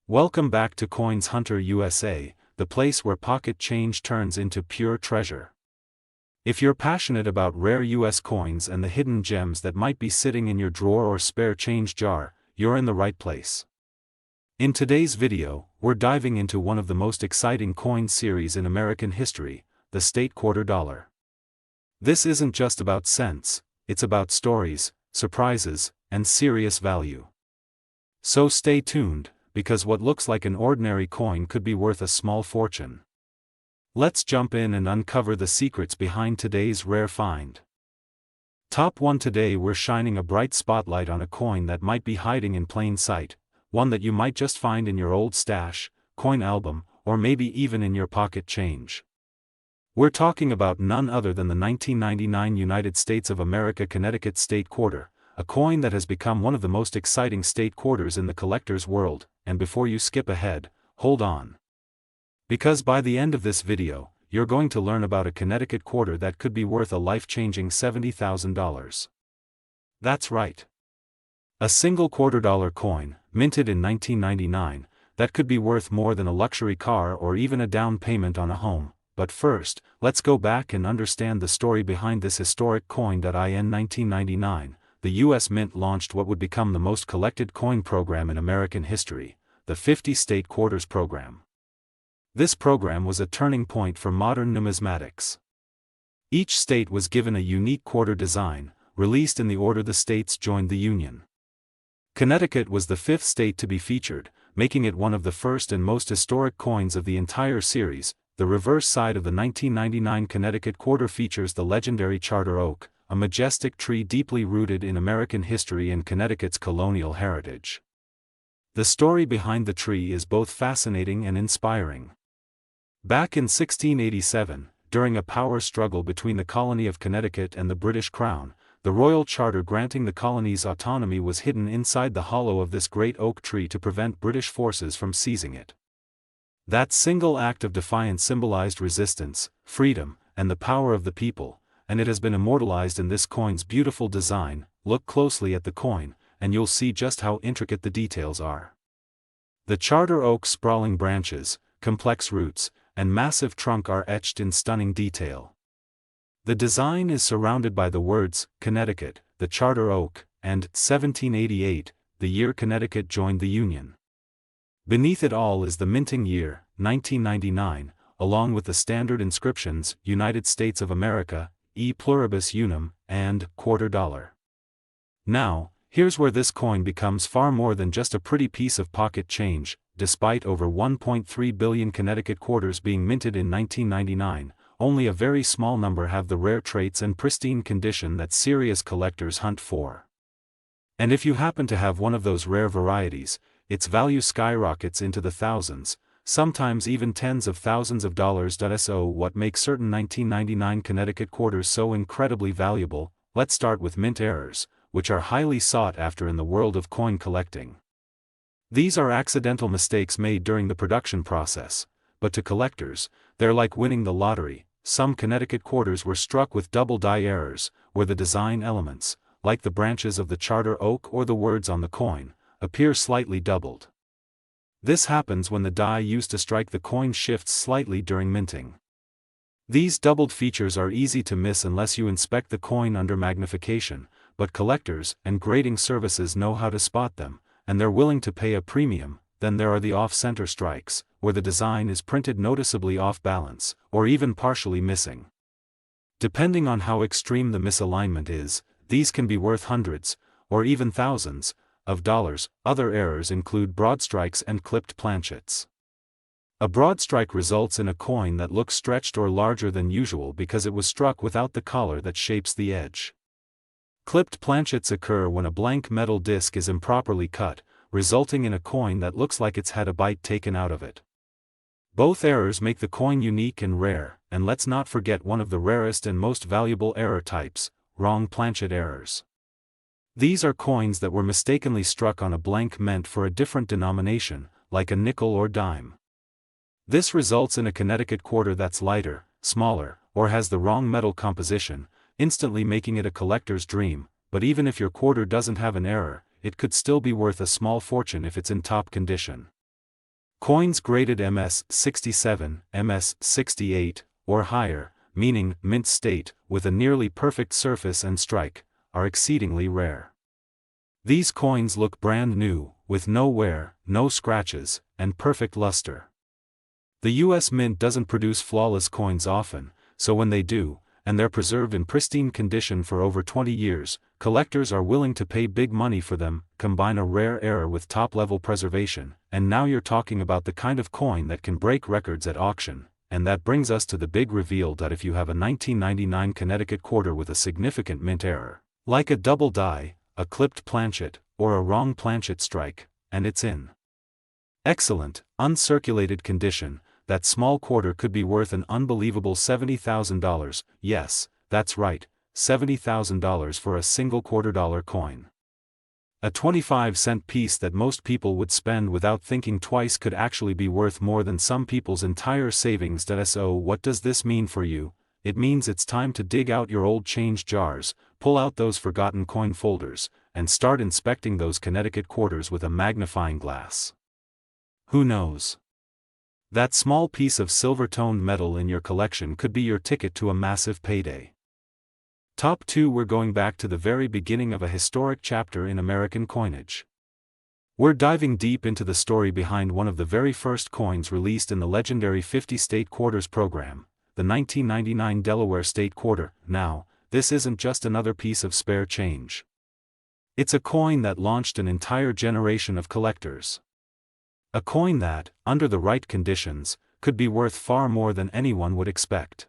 Welcome back to Coins Hunter USA, the place where pocket change turns into pure treasure. If you're passionate about rare US coins and the hidden gems that might be sitting in your drawer or spare change jar, you're in the right place. In today's video, we're diving into one of the most exciting coin series in American history, the state quarter dollar. This isn't just about cents, it's about stories, surprises, and serious value. So stay tuned, because what looks like an ordinary coin could be worth a small fortune. Let's jump in and uncover the secrets behind today's rare find. Top 1. Today we're shining a bright spotlight on a coin that might be hiding in plain sight, one that you might just find in your old stash, coin album, or maybe even in your pocket change. We're talking about none other than the 1999 United States of America Connecticut State Quarter, a coin that has become one of the most exciting state quarters in the collector's world. And before you skip ahead, hold on. Because by the end of this video, you're going to learn about a Connecticut quarter that could be worth a life-changing $70,000. That's right. A single $quarter coin, minted in 1999, that could be worth more than a luxury car or even a down payment on a home. But first, let's go back and understand the story behind this historic coin. In 1999, the U.S. Mint launched what would become the most collected coin program in American history, the 50 State Quarters program. This program was a turning point for modern numismatics. Each state was given a unique quarter design, released in the order the states joined the Union. Connecticut was the fifth state to be featured, making it one of the first and most historic coins of the entire series. The reverse side of the 1999 Connecticut quarter features the legendary charter oak, a majestic tree deeply rooted in American history and Connecticut's colonial heritage. The story behind the tree is both fascinating and inspiring. Back in 1687, during a power struggle between the colony of Connecticut and the British Crown, the royal charter granting the colony's autonomy was hidden inside the hollow of this great oak tree to prevent British forces from seizing it. That single act of defiance symbolized resistance, freedom, and the power of the people, and it has been immortalized in this coin's beautiful design. Look closely at the coin, and you'll see just how intricate the details are. The charter oak's sprawling branches, complex roots, and massive trunk are etched in stunning detail. The design is surrounded by the words, Connecticut, the charter oak, and 1788, the year Connecticut joined the Union. Beneath it all is the minting year, 1999, along with the standard inscriptions, United States of America, E pluribus unum, and quarter dollar. Now, here's where this coin becomes far more than just a pretty piece of pocket change. Despite over 1.3 billion Connecticut quarters being minted in 1999, only a very small number have the rare traits and pristine condition that serious collectors hunt for. And if you happen to have one of those rare varieties, its value skyrockets into the thousands, sometimes even tens of thousands of dollars. So what makes certain 1999 Connecticut quarters so incredibly valuable? Let's start with mint errors, which are highly sought after in the world of coin collecting. These are accidental mistakes made during the production process, but to collectors, they're like winning the lottery. Some Connecticut quarters were struck with double die errors, where the design elements, like the branches of the charter oak or the words on the coin, appear slightly doubled. This happens when the die used to strike the coin shifts slightly during minting. These doubled features are easy to miss unless you inspect the coin under magnification, but collectors and grading services know how to spot them, and they're willing to pay a premium. Then there are the off-center strikes, where the design is printed noticeably off-balance, or even partially missing. Depending on how extreme the misalignment is, these can be worth hundreds, or even thousands, of dollars. Other errors include broad strikes and clipped planchets. A broad strike results in a coin that looks stretched or larger than usual because it was struck without the collar that shapes the edge. Clipped planchets occur when a blank metal disc is improperly cut, resulting in a coin that looks like it's had a bite taken out of it. Both errors make the coin unique and rare, and let's not forget one of the rarest and most valuable error types, wrong planchet errors. These are coins that were mistakenly struck on a blank meant for a different denomination, like a nickel or dime. This results in a Connecticut quarter that's lighter, smaller, or has the wrong metal composition, instantly making it a collector's dream. But even if your quarter doesn't have an error, it could still be worth a small fortune if it's in top condition. Coins graded MS-67, MS-68, or higher, meaning mint state, with a nearly perfect surface and strike, are exceedingly rare. These coins look brand new, with no wear, no scratches, and perfect luster. The US Mint doesn't produce flawless coins often, so when they do, and they're preserved in pristine condition for over 20 years, collectors are willing to pay big money for them. Combine a rare error with top-level preservation, and now you're talking about the kind of coin that can break records at auction. And that brings us to the big reveal that if you have a 1999 Connecticut quarter with a significant mint error, like a double die, a clipped planchet, or a wrong planchet strike, and it's in excellent, uncirculated condition, that small quarter could be worth an unbelievable $70,000, yes, that's right, $70,000 for a single $quarter coin. A 25-cent piece that most people would spend without thinking twice could actually be worth more than some people's entire savings. So what does this mean for you? It means it's time to dig out your old change jars, pull out those forgotten coin folders, and start inspecting those Connecticut quarters with a magnifying glass. Who knows? That small piece of silver-toned metal in your collection could be your ticket to a massive payday. Top 2. We're going back to the very beginning of a historic chapter in American coinage. We're diving deep into the story behind one of the very first coins released in the legendary 50-state quarters program, the 1999 Delaware State Quarter. Now, this isn't just another piece of spare change. It's a coin that launched an entire generation of collectors. A coin that, under the right conditions, could be worth far more than anyone would expect.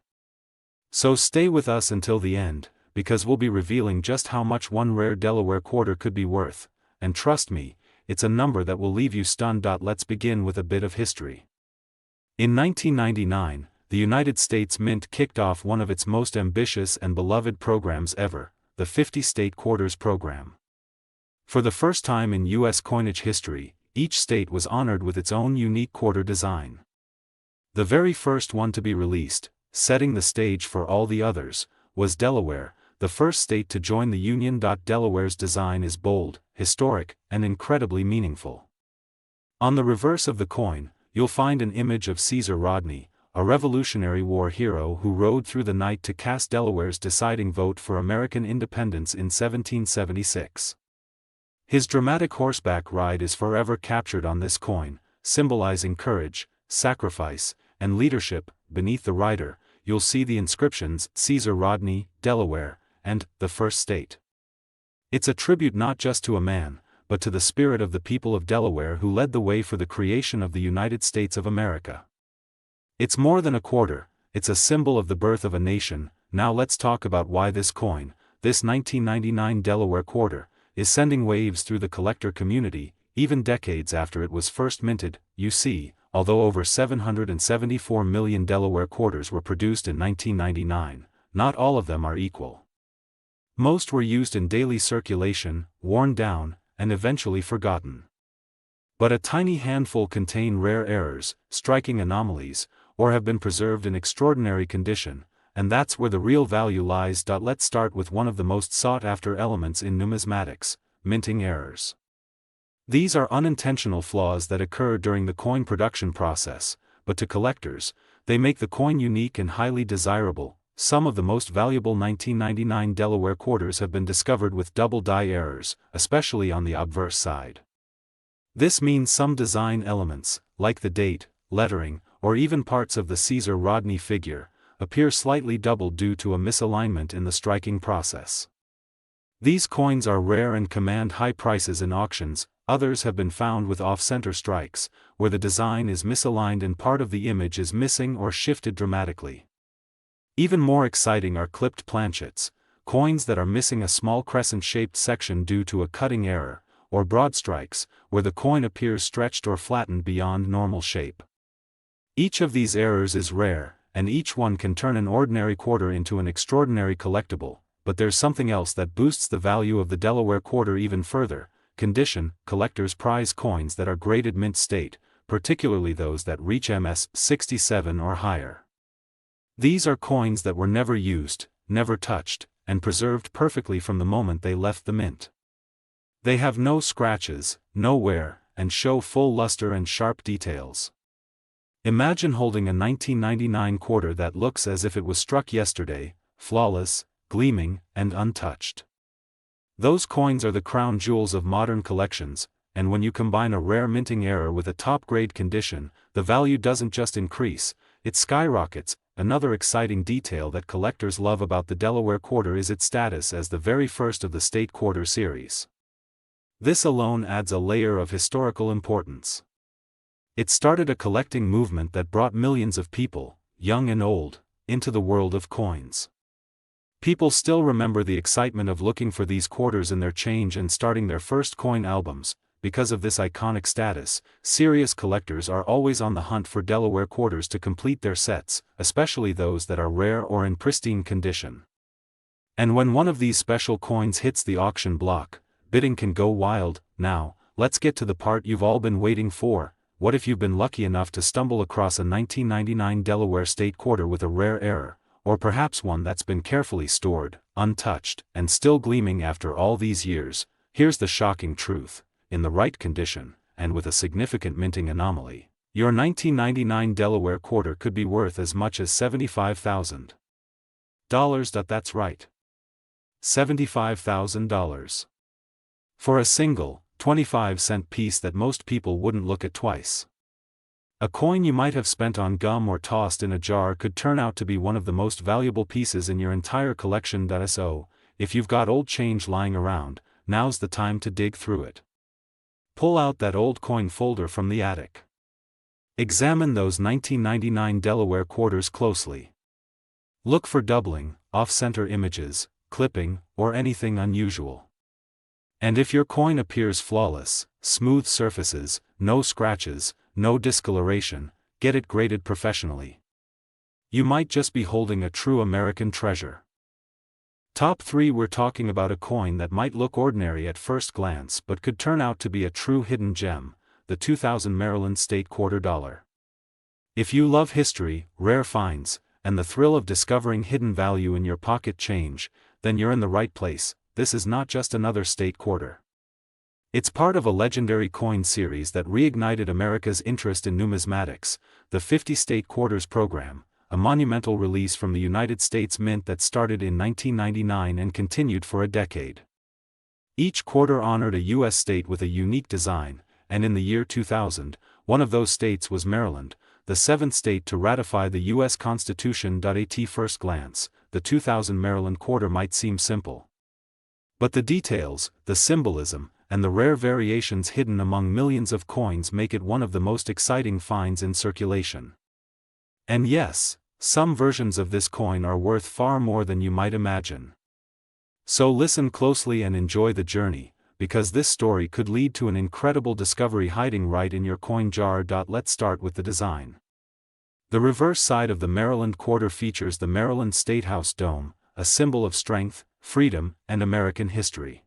So stay with us until the end, because we'll be revealing just how much one rare Delaware quarter could be worth, and trust me, it's a number that will leave you stunned. Let's begin with a bit of history. In 1999, the United States Mint kicked off one of its most ambitious and beloved programs ever, the 50-state quarters program. For the first time in U.S. coinage history, each state was honored with its own unique quarter design. The very first one to be released, setting the stage for all the others, was Delaware, the first state to join the Union. Delaware's design is bold, historic, and incredibly meaningful. On the reverse of the coin, you'll find an image of Caesar Rodney, a Revolutionary War hero who rode through the night to cast Delaware's deciding vote for American independence in 1776. His dramatic horseback ride is forever captured on this coin, symbolizing courage, sacrifice, and leadership. Beneath the rider, you'll see the inscriptions Caesar Rodney, Delaware, and the First State. It's a tribute not just to a man, but to the spirit of the people of Delaware who led the way for the creation of the United States of America. It's more than a quarter, it's a symbol of the birth of a nation. Now let's talk about why this coin, this 1999 Delaware quarter, is sending waves through the collector community, even decades after it was first minted. You see, although over 774 million Delaware quarters were produced in 1999, not all of them are equal. Most were used in daily circulation, worn down, and eventually forgotten. But a tiny handful contain rare errors, striking anomalies, or have been preserved in extraordinary condition, and that's where the real value lies. Let's start with one of the most sought-after elements in numismatics, minting errors. These are unintentional flaws that occur during the coin production process, but to collectors, they make the coin unique and highly desirable. Some of the most valuable 1999 Delaware quarters have been discovered with double die errors, especially on the obverse side. This means some design elements, like the date, lettering, or even parts of the Caesar Rodney figure, appear slightly doubled due to a misalignment in the striking process. These coins are rare and command high prices in auctions. Others have been found with off-center strikes, where the design is misaligned and part of the image is missing or shifted dramatically. Even more exciting are clipped planchets, coins that are missing a small crescent-shaped section due to a cutting error, or broad strikes, where the coin appears stretched or flattened beyond normal shape. Each of these errors is rare, and each one can turn an ordinary quarter into an extraordinary collectible. But there's something else that boosts the value of the Delaware quarter even further: condition. Collectors prize coins that are graded mint state, particularly those that reach MS-67 or higher. These are coins that were never used, never touched, and preserved perfectly from the moment they left the mint. They have no scratches, no wear, and show full luster and sharp details. Imagine holding a 1999 quarter that looks as if it was struck yesterday, flawless, gleaming, and untouched. Those coins are the crown jewels of modern collections, and when you combine a rare minting error with a top-grade condition, the value doesn't just increase, it skyrockets. Another exciting detail that collectors love about the Delaware quarter is its status as the very first of the state quarter series. This alone adds a layer of historical importance. It started a collecting movement that brought millions of people, young and old, into the world of coins. People still remember the excitement of looking for these quarters in their change and starting their first coin albums. Because of this iconic status, serious collectors are always on the hunt for Delaware quarters to complete their sets, especially those that are rare or in pristine condition. And when one of these special coins hits the auction block, bidding can go wild. Now, let's get to the part you've all been waiting for. What if you've been lucky enough to stumble across a 1999 Delaware state quarter with a rare error, or perhaps one that's been carefully stored, untouched, and still gleaming after all these years? Here's the shocking truth. In the right condition, and with a significant minting anomaly, your 1999 Delaware quarter could be worth as much as $75,000. That's right. $75,000. For a single, 25-cent piece that most people wouldn't look at twice. A coin you might have spent on gum or tossed in a jar could turn out to be one of the most valuable pieces in your entire collection. So, if you've got old change lying around, now's the time to dig through it. Pull out that old coin folder from the attic. Examine those 1999 Delaware quarters closely. Look for doubling, off-center images, clipping, or anything unusual. And if your coin appears flawless, smooth surfaces, no scratches, no discoloration, get it graded professionally. You might just be holding a true American treasure. Top 3. We're talking about a coin that might look ordinary at first glance but could turn out to be a true hidden gem, the 2000 Maryland State Quarter Dollar. If you love history, rare finds, and the thrill of discovering hidden value in your pocket change, then you're in the right place. This is not just another state quarter. It's part of a legendary coin series that reignited America's interest in numismatics, the 50 State Quarters program, a monumental release from the United States Mint that started in 1999 and continued for a decade. Each quarter honored a U.S. state with a unique design, and in the year 2000, one of those states was Maryland, the seventh state to ratify the U.S. Constitution. At first glance, the 2000 Maryland quarter might seem simple. But the details, the symbolism, and the rare variations hidden among millions of coins make it one of the most exciting finds in circulation. And yes, some versions of this coin are worth far more than you might imagine. So listen closely and enjoy the journey, because this story could lead to an incredible discovery hiding right in your coin jar. Let's start with the design. The reverse side of the Maryland quarter features the Maryland State House dome, a symbol of strength, freedom, and American history.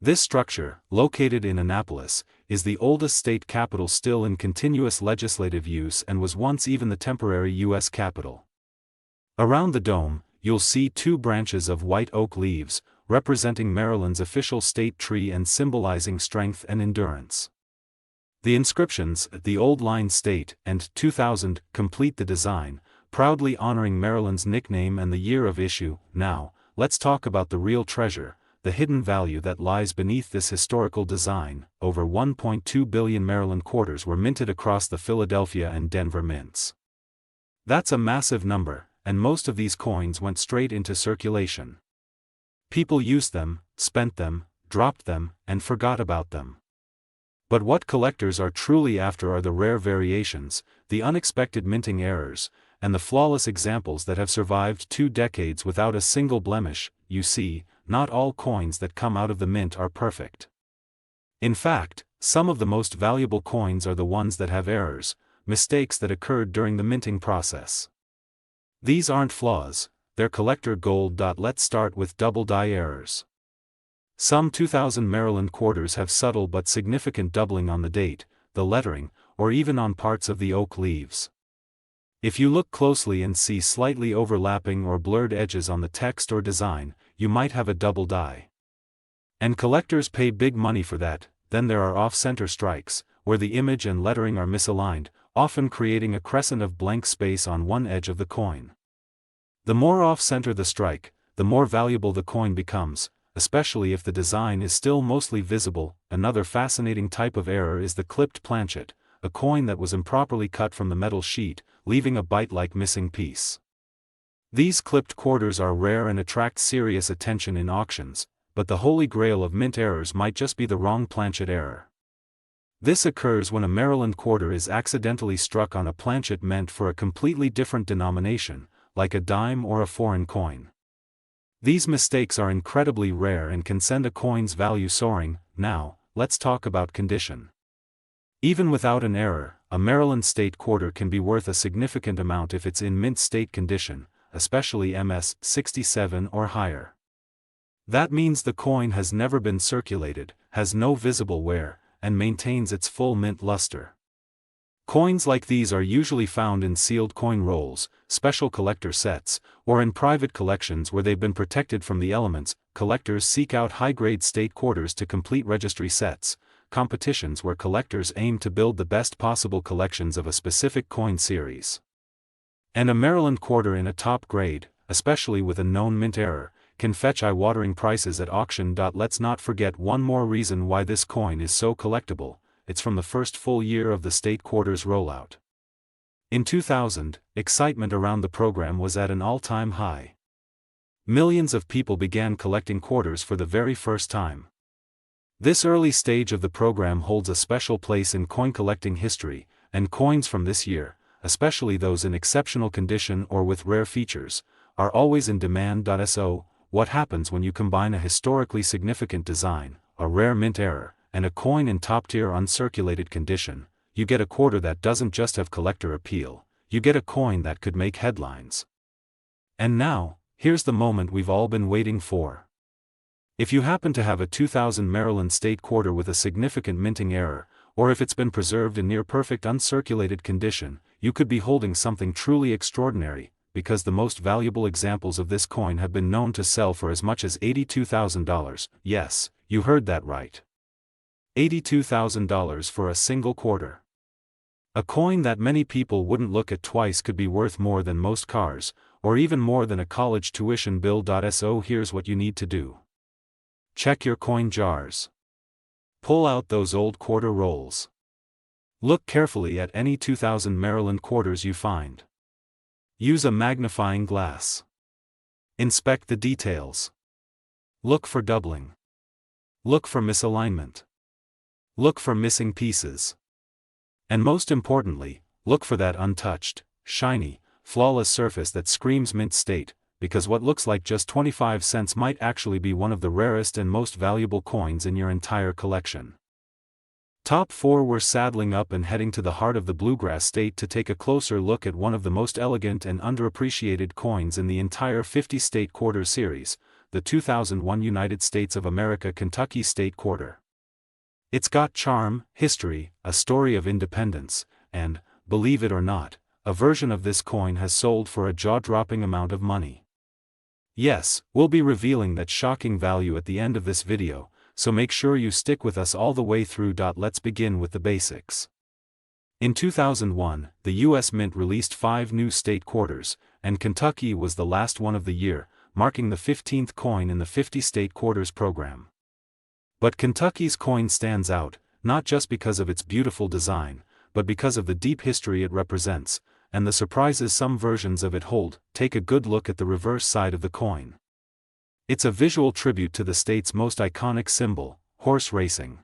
This structure, located in Annapolis, is the oldest state capitol still in continuous legislative use and was once even the temporary U.S. Capitol. Around the dome, you'll see two branches of white oak leaves, representing Maryland's official state tree and symbolizing strength and endurance. The inscriptions, "The Old Line State" and "2000" complete the design, proudly honoring Maryland's nickname and the year of issue. Now, let's talk about the real treasure, the hidden value that lies beneath this historical design. Over 1.2 billion Maryland quarters were minted across the Philadelphia and Denver mints. That's a massive number, and most of these coins went straight into circulation. People used them, spent them, dropped them, and forgot about them. But what collectors are truly after are the rare variations, the unexpected minting errors, and the flawless examples that have survived 2 decades without a single blemish. You see, not all coins that come out of the mint are perfect. In fact, some of the most valuable coins are the ones that have errors, mistakes that occurred during the minting process. These aren't flaws, they're collector gold. Let's start with double die errors. Some 2000 Maryland quarters have subtle but significant doubling on the date, the lettering, or even on parts of the oak leaves. If you look closely and see slightly overlapping or blurred edges on the text or design, you might have a double die. And collectors pay big money for that. then there are off-center strikes, where the image and lettering are misaligned, often creating a crescent of blank space on one edge of the coin. The more off-center the strike, the more valuable the coin becomes, especially if the design is still mostly visible. Another fascinating type of error is the clipped planchet, a coin that was improperly cut from the metal sheet, leaving a bite-like missing piece. These clipped quarters are rare and attract serious attention in auctions, but the holy grail of mint errors might just be the wrong planchet error. This occurs when a Maryland quarter is accidentally struck on a planchet meant for a completely different denomination, like a dime or a foreign coin. These mistakes are incredibly rare and can send a coin's value soaring. Now, let's talk about condition. Even without an error, a Maryland state quarter can be worth a significant amount if it's in mint state condition, especially MS 67 or higher. That means the coin has never been circulated, has no visible wear, and maintains its full mint luster. Coins like these are usually found in sealed coin rolls, special collector sets, or in private collections where they've been protected from the elements. Collectors seek out high-grade state quarters to complete registry sets, competitions where collectors aim to build the best possible collections of a specific coin series. And a Maryland quarter in a top grade, especially with a known mint error, can fetch eye-watering prices at auction. Let's not forget one more reason why this coin is so collectible. It's from the first full year of the state quarters rollout. In 2000, excitement around the program was at an all-time high. Millions of people began collecting quarters for the very first time. This early stage of the program holds a special place in coin collecting history, and coins from this year, especially those in exceptional condition or with rare features, are always in demand. So, what happens when you combine a historically significant design, a rare mint error, and a coin in top-tier uncirculated condition? You get a quarter that doesn't just have collector appeal, you get a coin that could make headlines. And now, here's the moment we've all been waiting for. If you happen to have a 2000 Maryland state quarter with a significant minting error, or if it's been preserved in near-perfect uncirculated condition, you could be holding something truly extraordinary, because the most valuable examples of this coin have been known to sell for as much as $82,000. Yes, you heard that right. $82,000 for a single quarter. A coin that many people wouldn't look at twice could be worth more than most cars, or even more than a college tuition bill. So here's what you need to do. Check your coin jars. Pull out those old quarter rolls. Look carefully at any 2000 Maryland quarters you find. Use a magnifying glass. Inspect the details. Look for doubling. Look for misalignment. Look for missing pieces. And most importantly, look for that untouched, shiny, flawless surface that screams mint state, because what looks like just 25 cents might actually be one of the rarest and most valuable coins in your entire collection. Top 4. We're saddling up and heading to the heart of the bluegrass state to take a closer look at one of the most elegant and underappreciated coins in the entire 50-state quarter series, the 2001 United States of America Kentucky State Quarter. It's got charm, history, a story of independence, and, believe it or not, a version of this coin has sold for a jaw-dropping amount of money. Yes, we'll be revealing that shocking value at the end of this video, so make sure you stick with us all the way through. Let's begin with the basics. In 2001, the U.S. Mint released 5 new state quarters, and Kentucky was the last one of the year, marking the 15th coin in the 50-state quarters program. But Kentucky's coin stands out, not just because of its beautiful design, but because of the deep history it represents, and the surprises some versions of it hold. Take a good look at the reverse side of the coin. It's a visual tribute to the state's most iconic symbol, horse racing.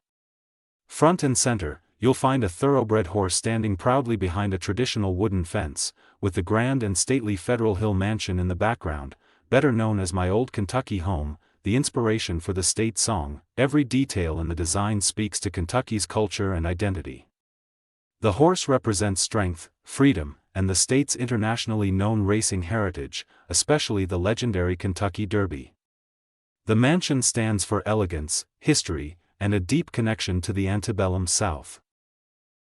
Front and center, you'll find a thoroughbred horse standing proudly behind a traditional wooden fence, with the grand and stately Federal Hill Mansion in the background, better known as My Old Kentucky Home, the inspiration for the state song. Every detail in the design speaks to Kentucky's culture and identity. The horse represents strength, freedom, and the state's internationally known racing heritage, especially the legendary Kentucky Derby. The mansion stands for elegance, history, and a deep connection to the antebellum South.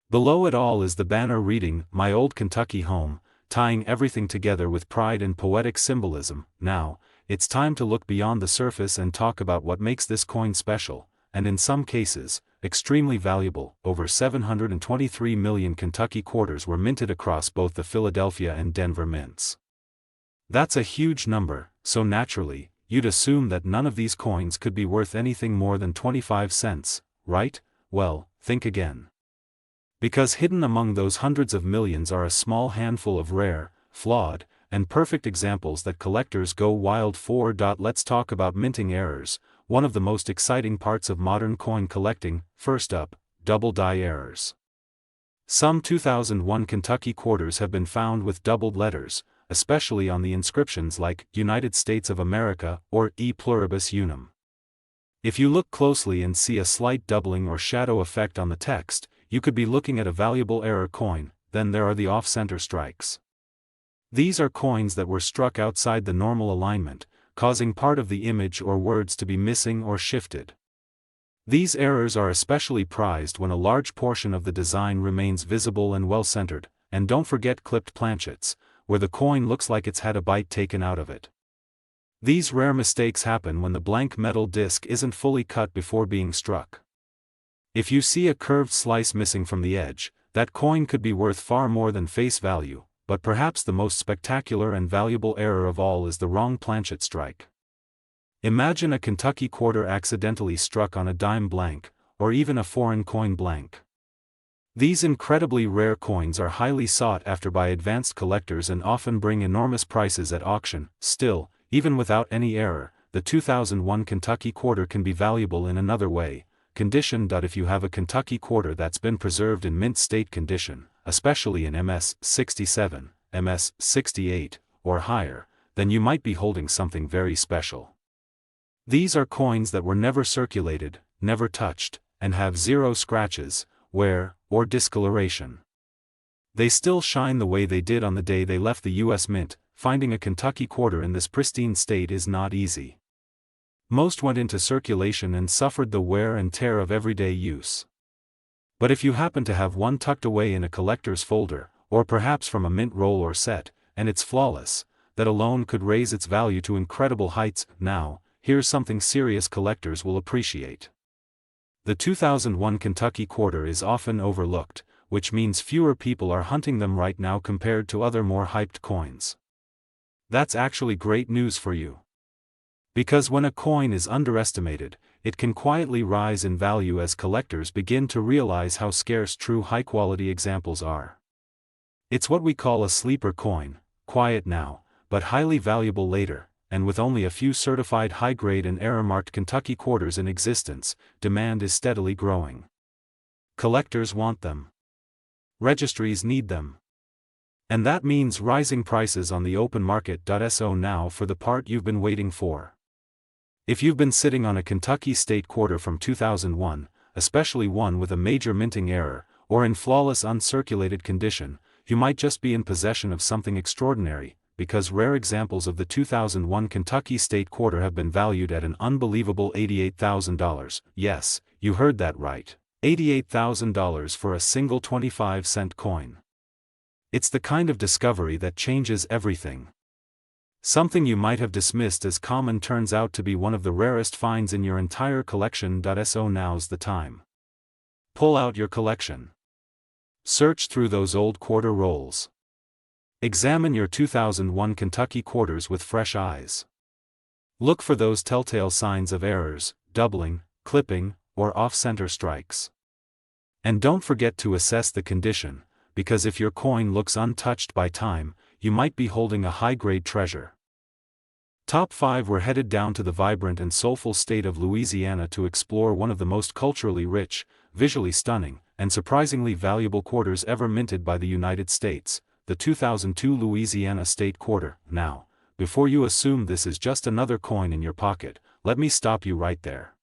Below it all is the banner reading, My Old Kentucky Home, tying everything together with pride and poetic symbolism. Now, it's time to look beyond the surface and talk about what makes this coin special, and in some cases, extremely valuable. Over 723 million Kentucky quarters were minted across both the Philadelphia and Denver mints. That's a huge number, so naturally, you'd assume that none of these coins could be worth anything more than 25 cents, right? Well, think again. Because hidden among those hundreds of millions are a small handful of rare, flawed, and perfect examples that collectors go wild for. Let's talk about minting errors, one of the most exciting parts of modern coin collecting. First up, double die errors. Some 2001 Kentucky quarters have been found with doubled letters, especially on the inscriptions like United States of America or E pluribus unum. If you look closely and see a slight doubling or shadow effect on the text, you could be looking at a valuable error coin. Then there are the off-center strikes. These are coins that were struck outside the normal alignment, causing part of the image or words to be missing or shifted. These errors are especially prized when a large portion of the design remains visible and well-centered, and don't forget clipped planchets, where the coin looks like it's had a bite taken out of it. These rare mistakes happen when the blank metal disc isn't fully cut before being struck. If you see a curved slice missing from the edge, that coin could be worth far more than face value, but perhaps the most spectacular and valuable error of all is the wrong planchet strike. Imagine a Kentucky quarter accidentally struck on a dime blank, or even a foreign coin blank. These incredibly rare coins are highly sought after by advanced collectors and often bring enormous prices at auction. Still, even without any error, the 2001 Kentucky quarter can be valuable in another way. Condition. If you have a Kentucky quarter that's been preserved in mint state condition, especially in MS 67, MS 68, or higher, then you might be holding something very special. These are coins that were never circulated, never touched, and have zero scratches, wear, or discoloration. They still shine the way they did on the day they left the U.S. Mint. Finding a Kentucky quarter in this pristine state is not easy. Most went into circulation and suffered the wear and tear of everyday use. But if you happen to have one tucked away in a collector's folder, or perhaps from a mint roll or set, and it's flawless, that alone could raise its value to incredible heights. Now, here's something serious collectors will appreciate. The 2001 Kentucky quarter is often overlooked, which means fewer people are hunting them right now compared to other more hyped coins. That's actually great news for you. Because when a coin is underestimated, it can quietly rise in value as collectors begin to realize how scarce true high-quality examples are. It's what we call a sleeper coin, quiet now, but highly valuable later, and with only a few certified high-grade and error-marked Kentucky quarters in existence, demand is steadily growing. Collectors want them. Registries need them. And that means rising prices on the open market. So now for the part you've been waiting for. If you've been sitting on a Kentucky state quarter from 2001, especially one with a major minting error, or in flawless uncirculated condition, you might just be in possession of something extraordinary, because rare examples of the 2001 Kentucky state quarter have been valued at an unbelievable $88,000. Yes, you heard that right. $88,000 for a single 25-cent coin. It's the kind of discovery that changes everything. Something you might have dismissed as common turns out to be one of the rarest finds in your entire collection. So now's the time. Pull out your collection. Search through those old quarter rolls. Examine your 2001 Kentucky quarters with fresh eyes. Look for those telltale signs of errors, doubling, clipping, or off-center strikes. And don't forget to assess the condition, because if your coin looks untouched by time, you might be holding a high-grade treasure. Top 5. We're headed down to the vibrant and soulful state of Louisiana to explore one of the most culturally rich, visually stunning, and surprisingly valuable quarters ever minted by the United States, the 2002 Louisiana State Quarter. Now, before you assume this is just another coin in your pocket, let me stop you right there.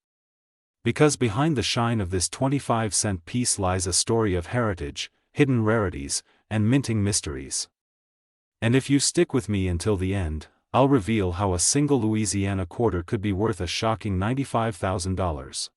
Because behind the shine of this 25-cent piece lies a story of heritage, hidden rarities, and minting mysteries. And if you stick with me until the end, I'll reveal how a single Louisiana quarter could be worth a shocking $95,000.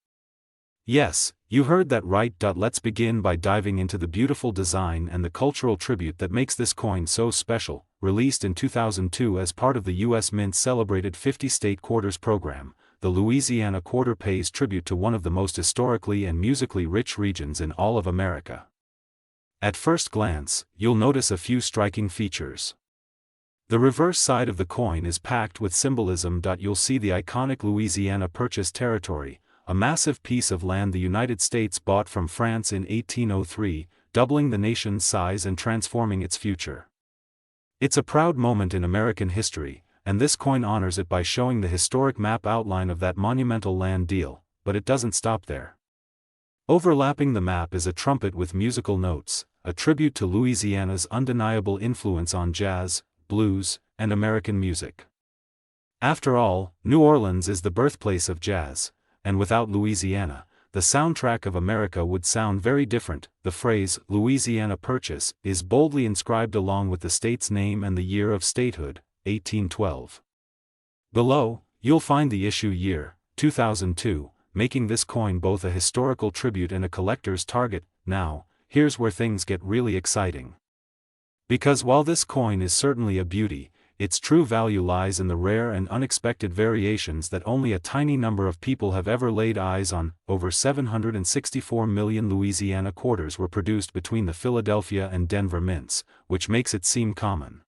Yes, you heard that right. Let's begin by diving into the beautiful design and the cultural tribute that makes this coin so special. Released in 2002 as part of the U.S. Mint's celebrated 50 state quarters program, the Louisiana quarter pays tribute to one of the most historically and musically rich regions in all of America. At first glance, you'll notice a few striking features. The reverse side of the coin is packed with symbolism. You'll see the iconic Louisiana Purchase territory, a massive piece of land the United States bought from France in 1803, doubling the nation's size and transforming its future. It's a proud moment in American history, and this coin honors it by showing the historic map outline of that monumental land deal, but it doesn't stop there. Overlapping the map is a trumpet with musical notes, a tribute to Louisiana's undeniable influence on jazz, blues, and American music. After all, New Orleans is the birthplace of jazz, and without Louisiana, the soundtrack of America would sound very different. The phrase, Louisiana Purchase, is boldly inscribed along with the state's name and the year of statehood, 1812. Below, you'll find the issue year, 2002, making this coin both a historical tribute and a collector's target. Now, here's where things get really exciting. Because while this coin is certainly a beauty, its true value lies in the rare and unexpected variations that only a tiny number of people have ever laid eyes on. Over 764 million Louisiana quarters were produced between the Philadelphia and Denver mints, which makes it seem common.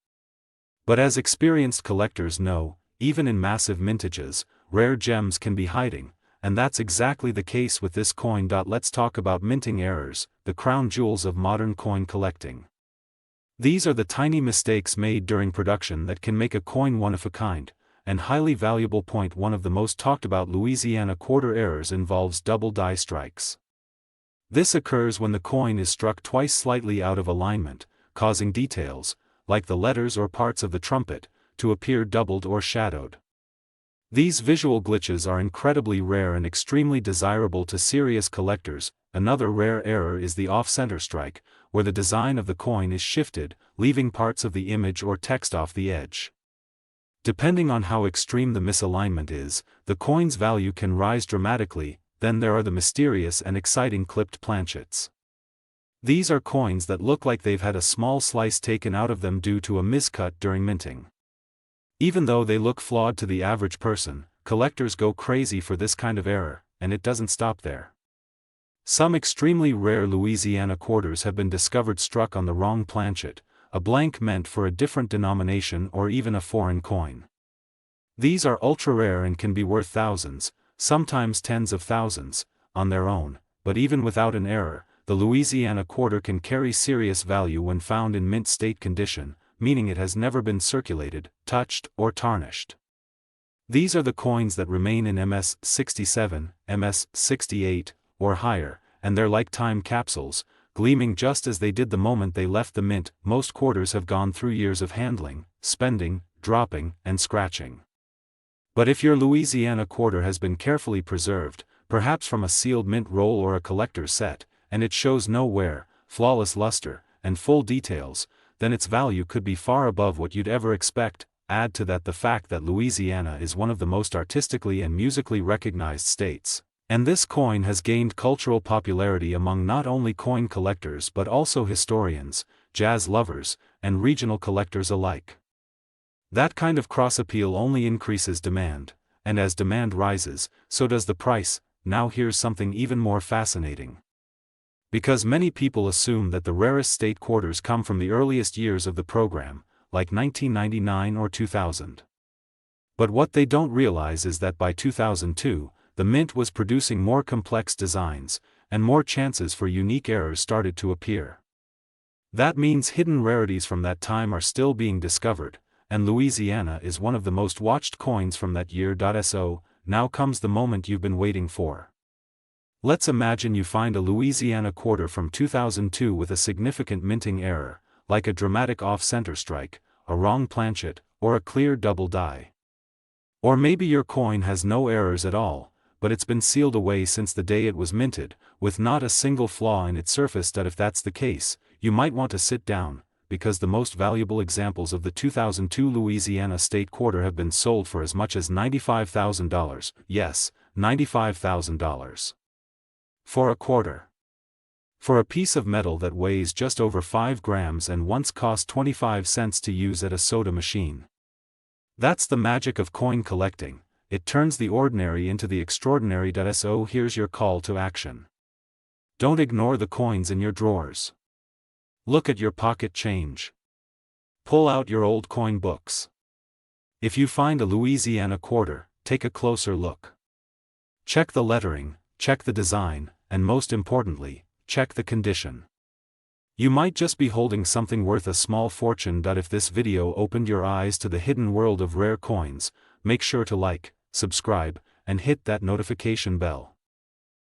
But as experienced collectors know, even in massive mintages, rare gems can be hiding, and that's exactly the case with this coin. Let's talk about minting errors, the crown jewels of modern coin collecting. These are the tiny mistakes made during production that can make a coin one of a kind, and highly valuable. One of the most talked about Louisiana quarter errors involves double die strikes. This occurs when the coin is struck twice slightly out of alignment, causing details, like the letters or parts of the trumpet, to appear doubled or shadowed. These visual glitches are incredibly rare and extremely desirable to serious collectors. Another rare error is the off-center strike, where the design of the coin is shifted, leaving parts of the image or text off the edge. Depending on how extreme the misalignment is, the coin's value can rise dramatically. Then there are the mysterious and exciting clipped planchets. These are coins that look like they've had a small slice taken out of them due to a miscut during minting. Even though they look flawed to the average person, collectors go crazy for this kind of error, and it doesn't stop there. Some extremely rare Louisiana quarters have been discovered struck on the wrong planchet, a blank meant for a different denomination or even a foreign coin. These are ultra rare and can be worth thousands, sometimes tens of thousands, on their own, but even without an error, the Louisiana quarter can carry serious value when found in mint state condition, meaning it has never been circulated, touched, or tarnished. These are the coins that remain in MS 67, MS 68, or higher, and they're like time capsules, gleaming just as they did the moment they left the mint. Most quarters have gone through years of handling, spending, dropping, and scratching. But if your Louisiana quarter has been carefully preserved, perhaps from a sealed mint roll or a collector's set, and it shows no wear, flawless luster, and full details, then its value could be far above what you'd ever expect. Add to that the fact that Louisiana is one of the most artistically and musically recognized states, and this coin has gained cultural popularity among not only coin collectors but also historians, jazz lovers, and regional collectors alike. That kind of cross-appeal only increases demand, and as demand rises, so does the price. Now here's something even more fascinating. Because many people assume that the rarest state quarters come from the earliest years of the program, like 1999 or 2000. But what they don't realize is that by 2002, the mint was producing more complex designs, and more chances for unique errors started to appear. That means hidden rarities from that time are still being discovered, and Louisiana is one of the most watched coins from that year. So, now comes the moment you've been waiting for. Let's imagine you find a Louisiana quarter from 2002 with a significant minting error, like a dramatic off-center strike, a wrong planchet, or a clear double die. Or maybe your coin has no errors at all, but it's been sealed away since the day it was minted, with not a single flaw in its surface. If that's the case, you might want to sit down, because the most valuable examples of the 2002 Louisiana state quarter have been sold for as much as $95,000, yes, $95,000. For a quarter. For a piece of metal that weighs just over 5 grams and once cost 25 cents to use at a soda machine. That's the magic of coin collecting. it turns the ordinary into the extraordinary. So here's your call to action. Don't ignore the coins in your drawers. Look at your pocket change. Pull out your old coin books. If you find a Louisiana quarter, take a closer look. Check the lettering, check the design, and most importantly, check the condition. You might just be holding something worth a small fortune. If this video opened your eyes to the hidden world of rare coins, make sure to like, subscribe, and hit that notification bell.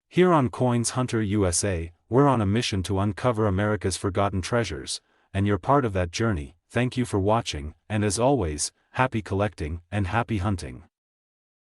Here on Coins Hunter USA, we're on a mission to uncover America's forgotten treasures, and you're part of that journey. Thank you for watching, and as always, happy collecting and happy hunting.